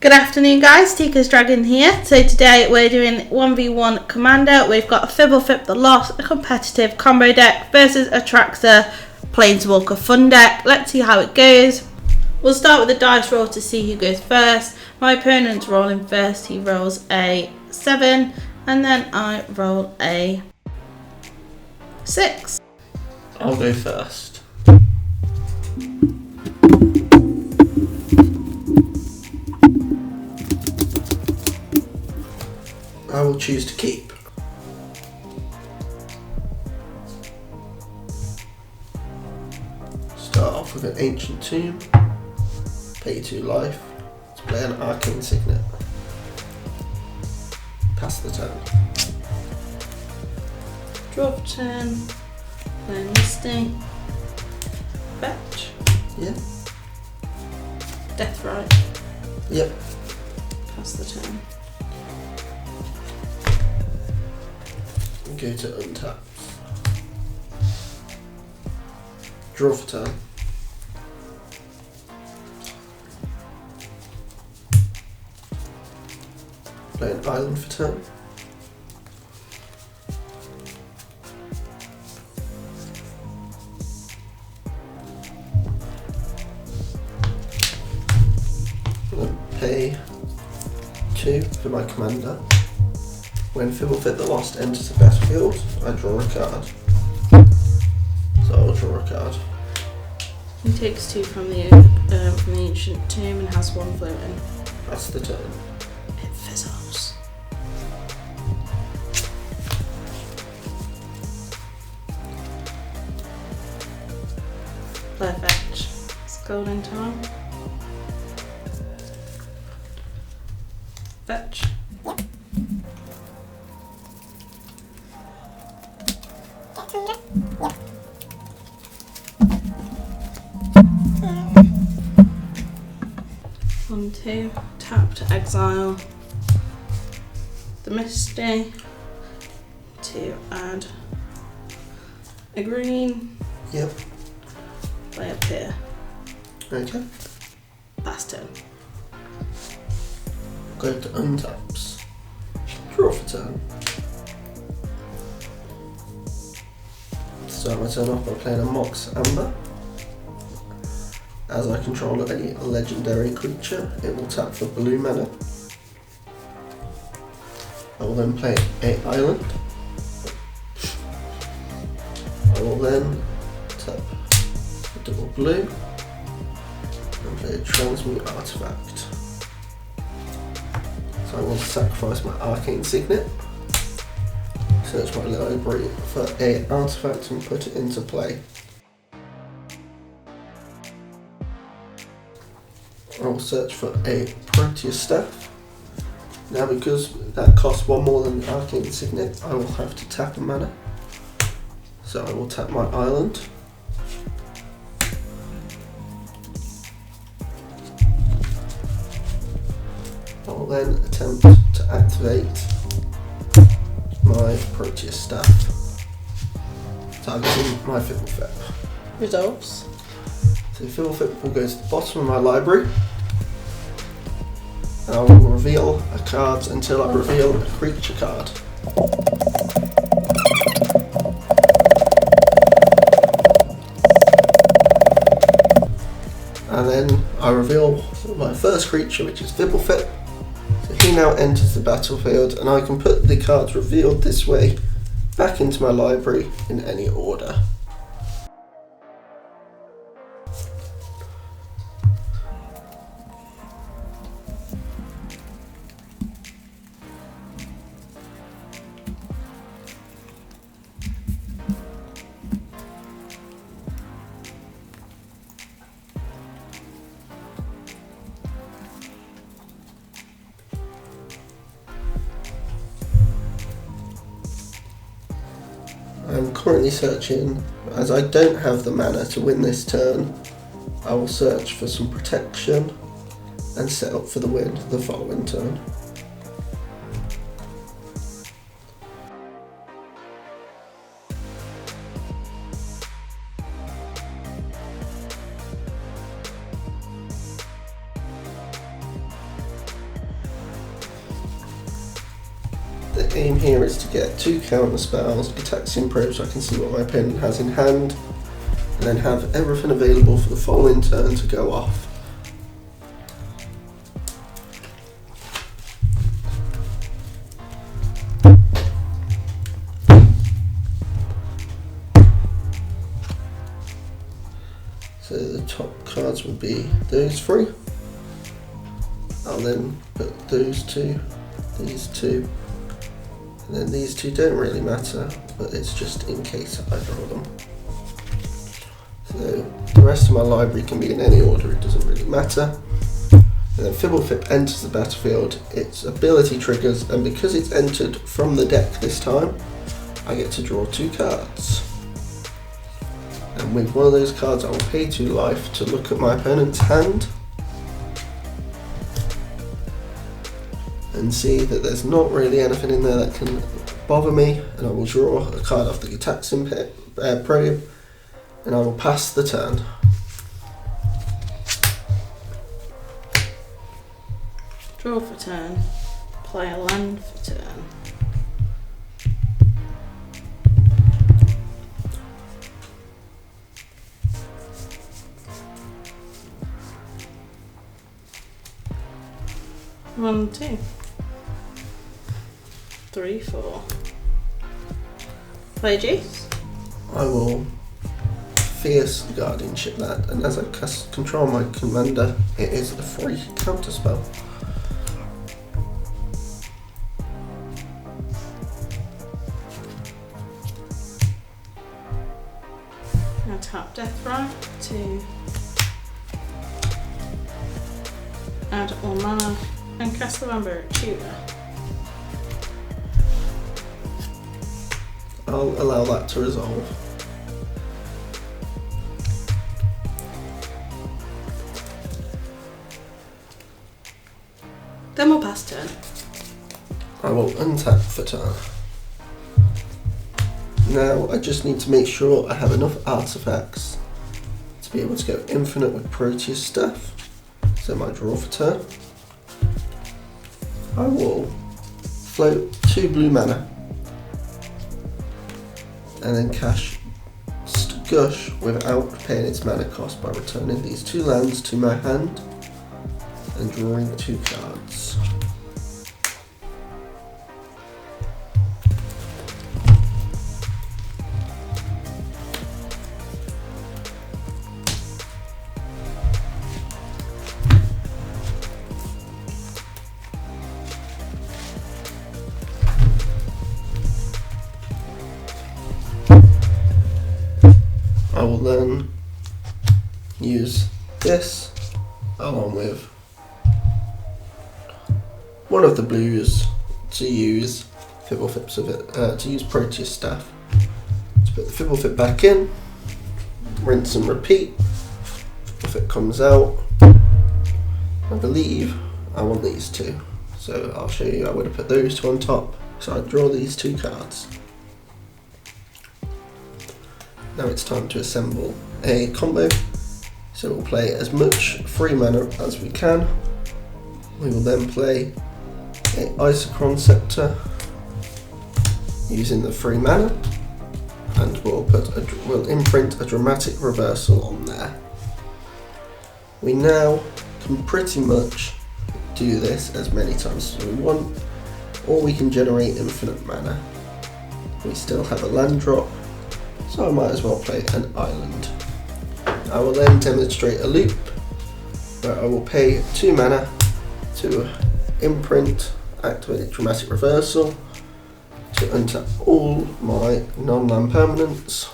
Good afternoon guys, Teekas Dragon here. So today we're doing 1v1 Commander. We've got Fblthp the Lost, a competitive combo deck versus Atraxa Planeswalker fun deck. Let's see how it goes. We'll start with a dice roll to see who goes first. My opponent's rolling first, he rolls a 7 and then I roll a 6. I'll go first. I will choose to keep. Start off with an Ancient Tomb, pay 2 life, let's play an Arcane Signet. Pass the turn. Draw for turn, play Misty, fetch, Yeah. Death Right, Yep. pass the turn. Go to untap. Draw for turn. Play an island for turn. Pay 2 for my commander. When Fblthp the Lost enters the battlefield, I draw a card. So I'll draw a card. He takes 2 from the Ancient Tomb and has 1 floating. That's the turn. It fizzles. Play fetch. It's golden time. Fetch. One, 2, tap to exile the Misty, to add a green, Yep. play up here, Okay. pass turn. Go to untaps. Draw for turn. Start my turn off by playing a Mox Amber. As I control a legendary creature, it will tap for blue mana. I will then play an island. I will then tap a double blue and play a transmute artifact. So I want to sacrifice my Arcane Signet, search my library for an artifact and put it into play. I'll search for a Praetors Staff. Now because that costs 1 more than the Arcane Signet, I will have to tap a mana. So I will tap my island. I will then attempt to activate my Praetors Staff, targeting my Fblthp. Resolves. So Fblthp will go to the bottom of my library. I will reveal a card until I reveal a creature card. And then I reveal my first creature, which is Fblthp. So he now enters the battlefield and I can put the cards revealed this way back into my library in any order. I'm currently searching, as I don't have the mana to win this turn, I will search for some protection and set up for the win the following turn. aim here is to get 2 counter spells, Gitaxian Probe, so I can see what my opponent has in hand, and then have everything available for the following turn to go off. So the top cards will be those 3. I'll then put those 2, these 2, and then these 2 don't really matter, but it's just in case I draw them. So the rest of my library can be in any order, it doesn't really matter. And then Fblthp enters the battlefield, its ability triggers, and because it's entered from the deck this time, I get to draw 2 cards. And with one of those cards I will pay 2 life to look at my opponent's hand and see that there's not really anything in there that can bother me, and I will draw a card off the Gitaxian Probe and I will pass the turn. Draw for turn, play a land for turn. One, 2, 3, 4. Play Jace. I will Fierce Guardianship that, and as I control my commander, it is a free counter spell. Now tap Deathrite to add all mana and cast the Vampire Tutor. I'll allow that to resolve. Then we'll pass turn. I will untap for turn. Now I just need to make sure I have enough artifacts to be able to go infinite with Proteus stuff. So my draw for turn. I will float 2 blue mana and then cast Gush without paying its mana cost by returning these 2 lands to my hand and drawing 2 cards. I will then use this along with one of the blues to use to use Proteus Staff. To put the Fblthp back in, rinse and repeat. Fblthp comes out. I believe I want these 2, so I'll show you. I would have put those 2 on top. So I draw these 2 cards. Now it's time to assemble a combo, so we'll play as much free mana as we can. We will then play a Isochron Scepter using the free mana, and we'll imprint a dramatic reversal on there. We now can pretty much do this as many times as we want, or we can generate infinite mana. We still have a land drop, so I might as well play an island. I will then demonstrate a loop where I will pay 2 mana to imprint, activate dramatic reversal, to untap all my non-land permanents,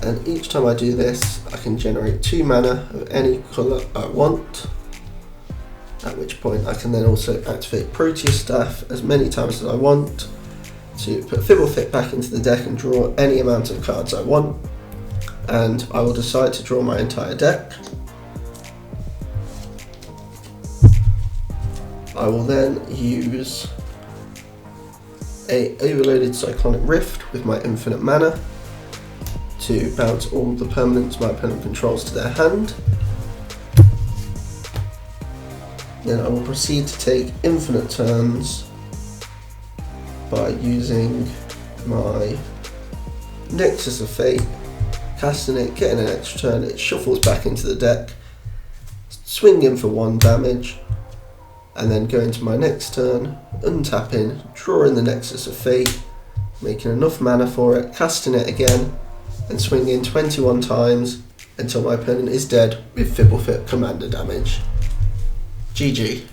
and each time I do this I can generate 2 mana of any colour I want, at which point I can then also activate Proteus Staff as many times as I want to put Fblthp back into the deck and draw any amount of cards I want, and I will decide to draw my entire deck. I will then use a overloaded Cyclonic Rift with my infinite mana to bounce all the permanents my opponent controls to their hand. Then I will proceed to take infinite turns by using my Nexus of Fate, casting it, getting an extra turn, it shuffles back into the deck, swinging for 1 damage, and then going to my next turn, untapping, drawing the Nexus of Fate, making enough mana for it, casting it again, and swinging 21 times until my opponent is dead with Fblthp Commander damage. GG.